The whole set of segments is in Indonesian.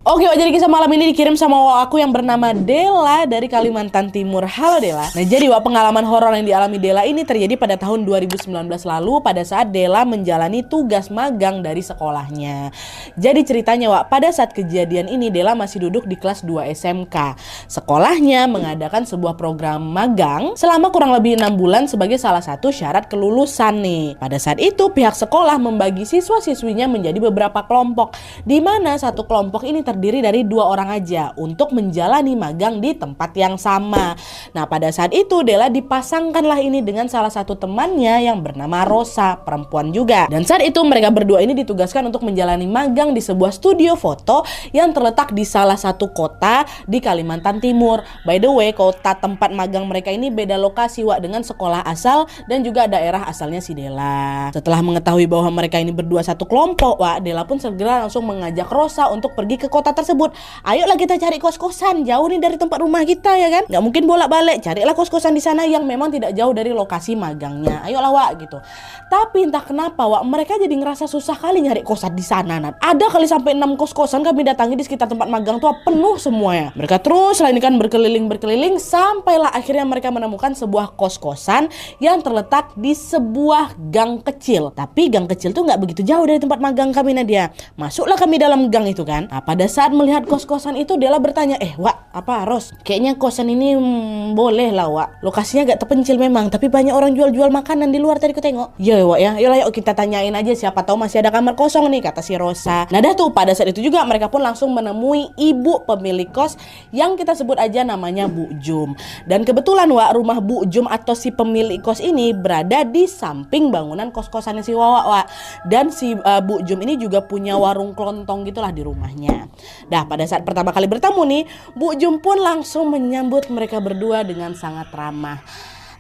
Oke, jadi kisah malam ini dikirim sama aku yang bernama Dela dari Kalimantan Timur. Halo Dela. Nah, jadi pengalaman horor yang dialami Dela ini terjadi pada tahun 2019 lalu pada saat Dela menjalani tugas magang dari sekolahnya. Jadi ceritanya pada saat kejadian ini Dela masih duduk di kelas 2 SMK. Sekolahnya mengadakan sebuah program magang selama kurang lebih 6 bulan sebagai salah satu syarat kelulusan nih. Pada saat itu pihak sekolah membagi siswa-siswinya menjadi beberapa kelompok, di mana satu kelompok ini terdiri dari 2 orang aja untuk menjalani magang di tempat yang sama. Nah, pada saat itu Dela dipasangkanlah ini dengan salah satu temannya yang bernama Rosa, perempuan juga. Dan saat itu mereka berdua ini ditugaskan untuk menjalani magang di sebuah studio foto yang terletak di salah satu kota di Kalimantan Timur. By the way, kota tempat magang mereka ini beda lokasi dengan sekolah asal dan juga daerah asalnya si Dela. Setelah mengetahui bahwa mereka ini berdua satu kelompok, Dela pun segera langsung mengajak Rosa untuk pergi ke kota tersebut. Ayolah kita cari kos-kosan, jauh nih dari tempat rumah kita ya kan. Nggak mungkin bolak-balik, carilah kos-kosan di sana yang memang tidak jauh dari lokasi magangnya. Ayolah gitu. Tapi entah kenapa mereka jadi ngerasa susah kali nyari kosan di sana. Ada kali sampai 6 kos-kosan kami datangi di sekitar tempat magang tuh penuh semuanya. Mereka terus lah ini kan berkeliling sampailah akhirnya mereka menemukan sebuah kos-kosan yang terletak di sebuah gang kecil. Tapi gang kecil tuh nggak begitu jauh dari tempat magang kami Nadia. Masuklah kami dalam gang itu kan. Nah, pada saat melihat kos-kosan itu Dela bertanya, Ros, kayaknya kosan ini boleh lah lokasinya agak terpencil memang, tapi banyak orang jual-jual makanan di luar tadi ku tengok. Ya yuk kita tanyain aja, siapa tahu masih ada kamar kosong nih, kata si Rosa. Nah pada saat itu juga mereka pun langsung menemui ibu pemilik kos yang kita sebut aja namanya Bu Jum. Dan kebetulan rumah Bu Jum atau si pemilik kos ini berada di samping bangunan kos-kosannya si Wawa. Dan si Bu Jum ini juga punya warung kelontong gitulah di rumahnya. Dah pada saat pertama kali bertemu nih, Bu Jum pun langsung menyambut mereka berdua dengan sangat ramah.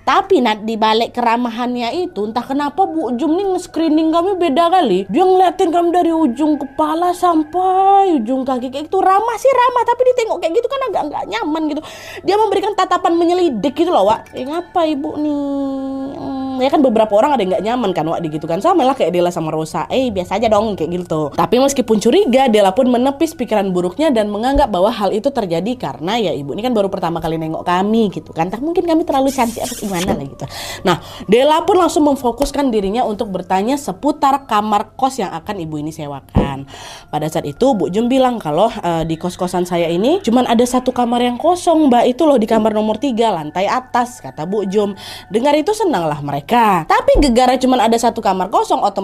Tapi di balik keramahannya itu, entah kenapa Bu Jum nih nge-screening kami beda kali. Dia ngeliatin kami dari ujung kepala sampai ujung kaki. Kayak gitu ramah sih ramah, tapi ditengok kayak gitu kan agak nggak nyaman gitu. Dia memberikan tatapan menyelidik gitu loh ngapa ibu nih? Ya kan beberapa orang ada yang nggak nyaman kan gitu kan. Sama lah kayak Dela sama Rosa. Biasa aja dong kayak gitu. Tapi meskipun curiga, Dela pun menepis pikiran buruknya dan menganggap bahwa hal itu terjadi karena ibu ini kan baru pertama kali nengok kami gitu kan. Entah mungkin kami terlalu cantik atau gimana lah gitu. Nah, Dela pun langsung memfokuskan dirinya untuk bertanya seputar kamar kos yang akan ibu ini sewakan. Pada saat itu Bu Jum bilang kalau di kos-kosan saya ini cuman ada satu kamar yang kosong, Mbak. Itu loh di kamar nomor 3 lantai atas, kata Bu Jum. Dengar itu senanglah mereka. Tapi gegara cuman ada satu kamar kosong, otomatis